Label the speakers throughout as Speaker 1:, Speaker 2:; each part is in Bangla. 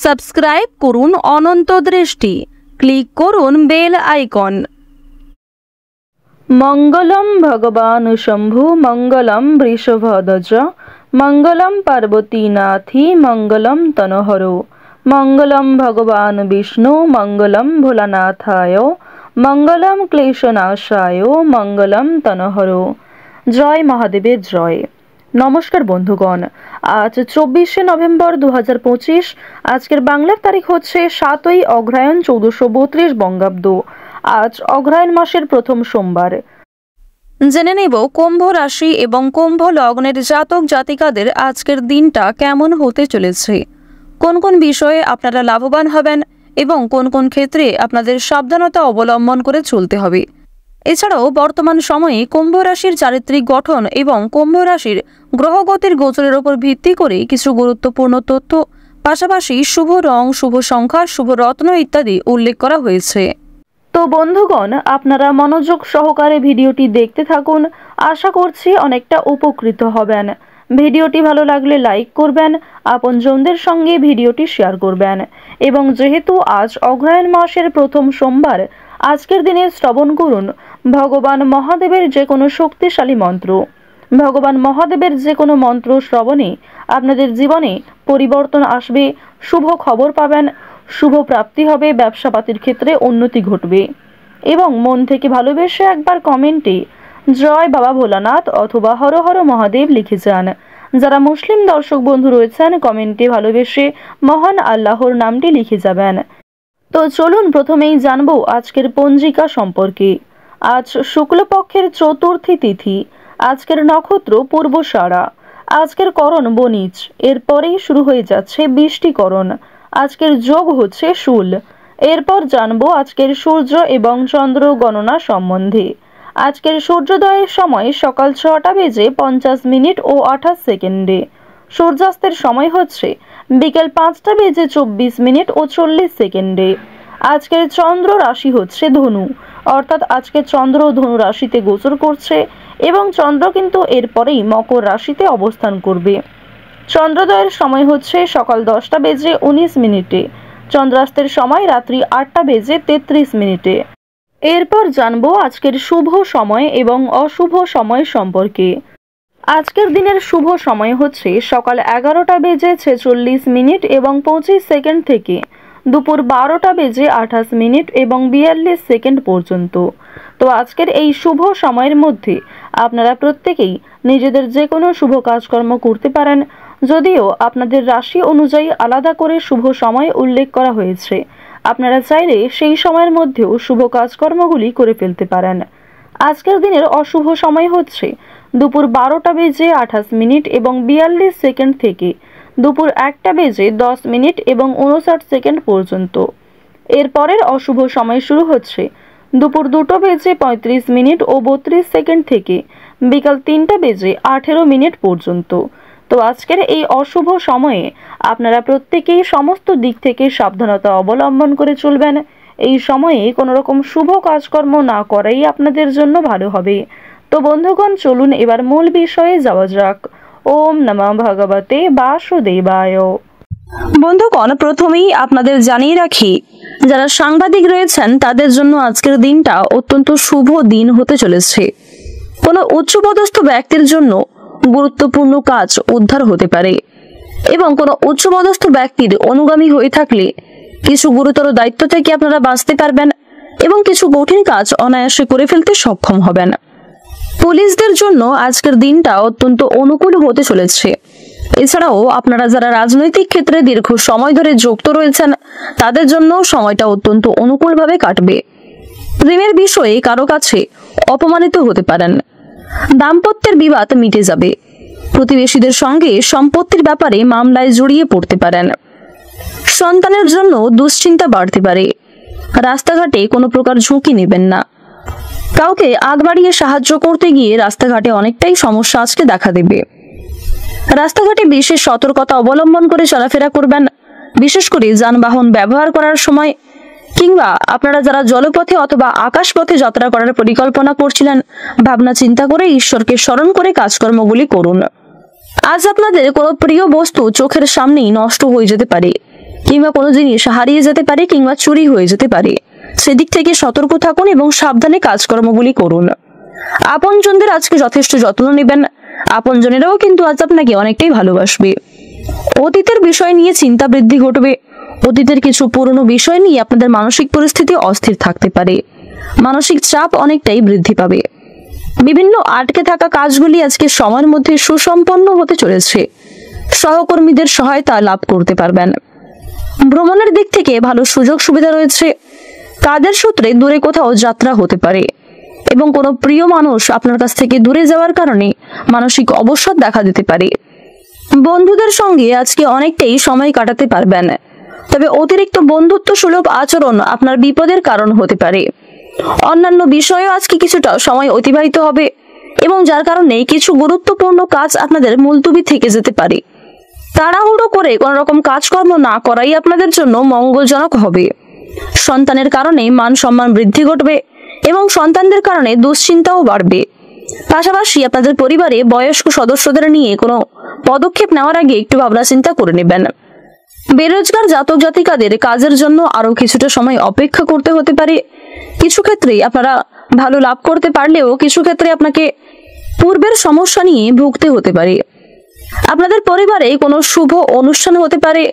Speaker 1: সাবস্ক্রাইব করুন অনন্ত দৃষ্টি, ক্লিক করুন বেল আইকন। মঙ্গলম ভগবান শম্ভু মঙ্গলম বৃষভধ্বজ মঙ্গলম পার্বতীনাথি মঙ্গলম তনহর মঙ্গলম ভগবান বিষ্ণু মঙ্গলম ভোলানাথায় মঙ্গলম ক্লেশনাশায় মঙ্গলম তনহর। জয় মহাদেবের জয়। নমস্কার বন্ধুগণ, আজ 24শে নভেম্বর 2025। আজকের বাংলার তারিখ হচ্ছে 7ই অগ্রহায়ণ 1432 বঙ্গাব্দ। আজ অগ্রহায়ণ মাসের প্রথম সোমবার। জেনে নেব কুম্ভ রাশি এবং কুম্ভ লগ্নের জাতক জাতিকাদের আজকের দিনটা কেমন হতে চলেছে, কোন কোন বিষয়ে আপনারা লাভবান হবেন এবং কোন কোন ক্ষেত্রে আপনাদের সাবধানতা অবলম্বন করে চলতে হবে। এছাড়াও বর্তমান সময়ে কুম্ভ রাশির চারিত্রিক গঠন এবং কুম্ভ রাশির গ্রহগতির গোচরের উপর ভিত্তি করে কিছু গুরুত্বপূর্ণ তথ্য, পাশাপাশি শুভ রং, শুভ সংখ্যা, শুভ রত্ন ইত্যাদি উল্লেখ করা হয়েছে। তো বন্ধুগণ, আপনারা মনোযোগ সহকারে ভিডিওটি দেখতে থাকুন। আশা করছি অনেকটা উপকৃত হবেন। ভিডিওটি ভালো লাগলে লাইক করবেন, আপনজনদের সঙ্গে ভিডিওটি শেয়ার করবেন এবং যেহেতু আজ অগ্রহায়ণ মাসের প্রথম সোমবার, আজকের দিনে শ্রবণ করুন ভগবান মহাদেবের যে কোনো শক্তিশালী মন্ত্র। ভগবান মহাদেবের যে কোনো মন্ত্র শ্রবণে আপনাদের জীবনে পরিবর্তন আসবে, শুভ খবর পাবেন, শুভ প্রাপ্তি হবে, ব্যবসাপাতির ক্ষেত্রে উন্নতি ঘটবে এবং মন থেকে ভালোবেসে একবার কমেন্টে জয় বাবা ভোলানাথ অথবা হর হর মহাদেব লিখে যান। যারা মুসলিম দর্শক বন্ধু রয়েছেন, কমেন্টে ভালোবেসে মহান আল্লাহর নামটি লিখে যাবেন। তো চলুন প্রথমেই জানবো আজকের পঞ্জিকা সম্পর্কে। আজ শুক্লপক্ষের চতুর্থী তিথি। আজকের নক্ষত্র পূর্বষাঢ়া। আজকের করণ বণিজ। এরপরেই শুরু হয়ে যাচ্ছে বৃষ্টিকরণ। আজকের যোগ হচ্ছে শূল। এরপর জানবো আজকের সূর্য এবং চন্দ্র গণনা সম্বন্ধে। আজকের সূর্যোদয়ের সময় সকাল 6:50 ও 28 সেকেন্ডে। সূর্যাস্তের সময় হচ্ছে বিকেল 5:24 ও 40 সেকেন্ডে। আজকের চন্দ্র রাশি হচ্ছে ধনু, অর্থাৎ আজকে চন্দ্র ধনু রাশিতে গোচর করছে এবং চন্দ্র কিন্তু এরপরেই মকর রাশিতে অবস্থান করবে। চন্দ্রোদয়ের সময় হচ্ছে সকাল 10:19। চন্দ্রাস্তের সময় রাত্রি 8:33। এরপর জানবো আজকের শুভ সময় এবং অশুভ সময় সম্পর্কে। আজকের দিনের শুভ সময় হচ্ছে সকাল 11:46 এবং 25 সেকেন্ড থেকে দুপুর 12:28 এবং 42 সেকেন্ড পর্যন্ত। তো আজকের এই শুভ সময়ের মধ্যে আপনারা প্রত্যেকেই নিজেদের যে কোনো শুভ কাজকর্ম করতে পারেন, যদিও আপনাদের রাশি অনুযায়ী আলাদা করে শুভ সময় উল্লেখ করা হয়েছে। আপনারা চাইলে সেই সময়ের মধ্যেও শুভ কাজকর্মগুলি করে ফেলতে পারেন। আজকের দিনের অশুভ সময় হচ্ছে দুপুর 12:28 এবং 42 সেকেন্ড থেকে দুপুর 1:10 এবং 59 সেকেন্ড পর্যন্ত। এরপরের অশুভ সময় শুরু হচ্ছে দুপুর 2:35 ও 32 সেকেন্ড থেকে বিকাল 3:18 পর্যন্ত। তো আজকের এই অশুভ সময়ে আপনারা প্রত্যেকেই সমস্ত দিক থেকে সাবধানতা অবলম্বন করে চলবেন। এই সময়ে কোনো রকম শুভ কাজকর্ম না করাই আপনাদের জন্য ভালো হবে। তো বন্ধুগণ, চলুন এবার মূল বিষয়ে যাওয়া যাক। ওম নমঃ ভগবতে বাসুদেবায়। বন্ধুগণ, প্রথমেই আপনাদের জানিয়ে রাখি, যারা সাংবাদিক রয়েছেন তাদের জন্য আজকের দিনটা অত্যন্ত শুভ দিন হতে চলেছে। কোনো উচ্চপদস্থ ব্যক্তির জন্য গুরুত্বপূর্ণ কাজ উদ্ধার হতে পারে এবং কোনো উচ্চপদস্থ ব্যক্তির অনুগামী হয়ে থাকলে কিছু গুরুতর দায়িত্ব থেকে আপনারা বাঁচতে পারবেন এবং কিছু কঠিন কাজ অনায়াসে করে ফেলতে সক্ষম হবেন। পুলিশদের জন্য আজকের দিনটা অত্যন্ত অনুকূল হতে চলেছে। এছাড়াও আপনারা যারা রাজনৈতিক ক্ষেত্রে দীর্ঘ সময় ধরে যুক্ত রয়েছেন তাদের জন্য সময়টা অত্যন্ত অনুকূলভাবে কাটবে। প্রেমের বিষয়ে কারো কাছে অপমানিত হতে পারেন। দাম্পত্যের বিবাদ মিটে যাবে। প্রতিবেশীদের সঙ্গে সম্পত্তির ব্যাপারে মামলায় জড়িয়ে পড়তে পারেন। সন্তানের জন্য দুশ্চিন্তা বাড়তে পারে। রাস্তাঘাটে কোনো প্রকার ঝুঁকি নেবেন না। কাউকে আগ বাড়িয়ে সাহায্য করতে গিয়ে রাস্তাঘাটে অনেকটাই সমস্যা আজকে দেখা দেবে। রাস্তাঘাটে বিশেষ সতর্কতা অবলম্বন করে চলাফেরা করবেন, বিশেষ করে যানবাহন ব্যবহার করার সময় কিংবা আপনারা যারা জলপথে অথবা আকাশপথে যাত্রা করার পরিকল্পনা করছিলেন, ভাবনা চিন্তা করে ঈশ্বরকে স্মরণ করে কাজকর্মগুলি করুন। আজ আপনাদের কোনো প্রিয় বস্তু চোখের সামনেই নষ্ট হয়ে যেতে পারে
Speaker 2: কিংবা কোনো জিনিস হারিয়ে যেতে পারে কিংবা চুরি হয়ে যেতে পারে। সেদিক থেকে সতর্ক থাকুন এবং সাবধানে কাজকর্মগুলি করুন। আপনজনদের আজকে যথেষ্ট যত্ন নেবেন। আপনজনেরাও কিন্তু আজ আপনাকে অনেকটাই ভালোবাসবে। অতীতের বিষয় নিয়ে চিন্তা বৃদ্ধি ঘটবে। অতীতের কিছু পুরনো বিষয় নিয়ে আপনাদের মানসিক পরিস্থিতি অস্থির থাকতে পারে। মানসিক চাপ অনেকটাই বৃদ্ধি পাবে। বিভিন্ন আটকে থাকা কাজগুলি আজকে সময়ের মধ্যে সুসম্পন্ন হতে চলেছে। সহকর্মীদের সহায়তা লাভ করতে পারবেন। ভ্রমণের দিক থেকে ভালো সুযোগ সুবিধা রয়েছে। কাজের সূত্রে দূরে কোথাও যাত্রা হতে পারে এবং কোনো প্রিয় মানুষ আপনার কাছ থেকে দূরে যাওয়ার কারণে মানসিক অবসাদ দেখা দিতে পারে। বন্ধুদের সঙ্গে আজকে অনেকটাই সময় কাটাতে পারবেন, তবে অতিরিক্ত বন্ধুত্ব সুলভ আচরণ আপনার বিপদের কারণ হতে পারে। অন্যান্য বিষয়েও আজকে কিছুটা সময় অতিবাহিত হবে এবং যার কারণে কিছু গুরুত্বপূর্ণ কাজ আপনাদের মুলতুবি থেকে যেতে পারে। তাড়াহুড়ো করে কোনো রকম কাজকর্ম না করাই আপনাদের জন্য মঙ্গলজনক হবে। সন্তানের কারণে মান সম্মান বৃদ্ধি ঘটবে এবং সন্তানদের কারণে দুশ্চিন্তাও বাড়বে। পাশাপাশি আপনাদের পরিবারে বয়স্ক সদস্যদের নিয়ে কোনো পদক্ষেপ নেওয়ার আগে একটু ভাবনা চিন্তা করে নেবেন। বেরোজগার জাতক জাতিকাদের কাজের জন্য আরো কিছুটা সময় অপেক্ষা করতে হতে পারে। কিছু ক্ষেত্রে আপনারা ভালো লাভ করতে পারলেও কিছু ক্ষেত্রে আপনাকে পূর্বের সমস্যা নিয়ে ভুগতে হতে পারে। আপনাদের পরিবারে কোনো শুভ অনুষ্ঠান হতে পারে।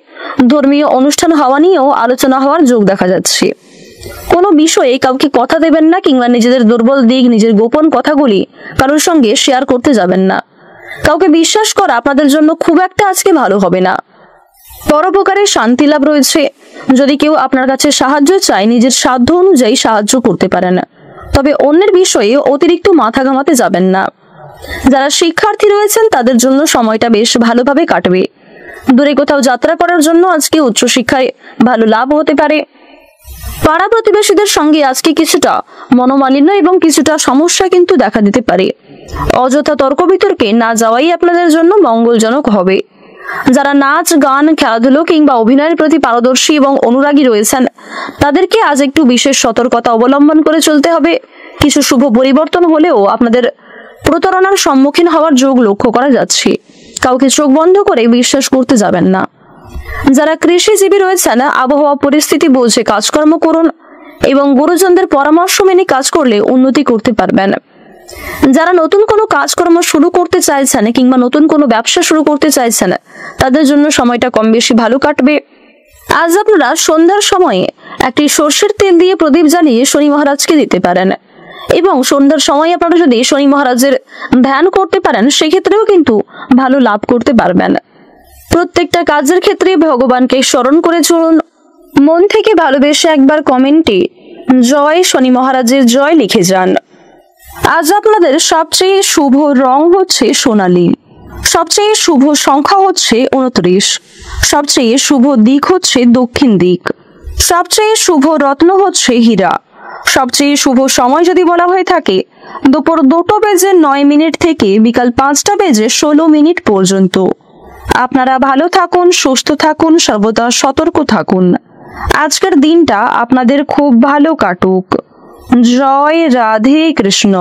Speaker 2: ধর্মীয় অনুষ্ঠান হওয়া নিয়েও আলোচনা হওয়ার যোগ দেখা যাচ্ছে। কোনো বিষয়ে কাউকে কথা দেবেন না কিংবা নিজেদের দুর্বল দিক, নিজের গোপন কথাগুলি কারোর সঙ্গে শেয়ার করতে যাবেন না। কাউকে বিশ্বাস করা আপনাদের জন্য খুব একটা আজকে ভালো হবে না। পরোপকারে শান্তি লাভ রয়েছে। যদি কেউ আপনার কাছে সাহায্য চায়, নিজের সাধ্য অনুযায়ী সাহায্য করতে পারেন, তবে অন্যের বিষয়ে অতিরিক্ত মাথা ঘামাতে যাবেন না। যারা শিক্ষার্থী রয়েছেন তাদের জন্য সময়টা বেশ ভালোভাবে কাটবে। দূরে কোথাও যাত্রা করার জন্য আজকে উচ্চশিক্ষায় ভালো লাভ হতে পারে। পাড়া প্রতিবেশীদের সঙ্গে আজকে কিছুটা মনোমালিন্য এবং কিছুটা সমস্যা কিন্তু দেখা দিতে পারে। অযথা তর্ক বিতর্কে না যাওয়াই আপনাদের জন্য মঙ্গলজনক হবে। যারা নাচ, গান, খেলাধুলো কিংবা অভিনয়ের প্রতি পারদর্শী এবং অনুরাগী রয়েছেন তাদেরকে আজ একটু বিশেষ সতর্কতা অবলম্বন করে চলতে হবে। কিছু শুভ পরিবর্তন হলেও আপনাদের প্রতারণার সম্মুখীন হওয়ার যোগ লক্ষ্য করা যাচ্ছে। কাউকে চোখ বন্ধ করে বিশ্বাস করতে যাবেন না। যারা কৃষিজীবী রয়েছেন আবহাওয়া পরিস্থিতি বুঝে কাজকর্ম করুন এবং গুরুজনদের পরামর্শ মেনে কাজ করলে উন্নতি করতে পারবেন। যারা নতুন কোনো কাজকর্ম শুরু করতে চাইছেন কিংবা নতুন কোনো ব্যবসা শুরু করতে চাইছেন তাদের জন্য সময়টা কম বেশি ভালো কাটবে। আজ আপনারা সন্ধ্যার সময়ে একটি সর্ষের তেল দিয়ে প্রদীপ জ্বালিয়ে শনি মহারাজকে দিতে পারেন এবং সন্ধ্যার সময় আপনারা যদি শনি মহারাজের ধ্যান করতে পারেন সেক্ষেত্রেও কিন্তু ভালো লাভ করতে পারবেন। প্রত্যেকটা কাজের ক্ষেত্রে ভগবানকে স্মরণ করে চলুন। মন থেকে ভালোবেসে একবার কমেন্টে জয় শনি মহারাজের জয় লিখে যান। আজ আপনাদের সবচেয়ে শুভ রং হচ্ছে সোনালী। সবচেয়ে শুভ সংখ্যা হচ্ছে 29। সবচেয়ে শুভ দিক হচ্ছে দক্ষিণ দিক। সবচেয়ে শুভ রত্ন হচ্ছে হীরা। সবচেয়ে শুভ সময় যদি বলা হয়ে থাকে দুপুর 2:09 থেকে বিকাল 5:16 পর্যন্ত। আপনারা ভালো থাকুন, সুস্থ থাকুন, সর্বদা সতর্ক থাকুন। আজকের দিনটা আপনাদের খুব ভালো কাটুক। জয় রাধে কৃষ্ণ।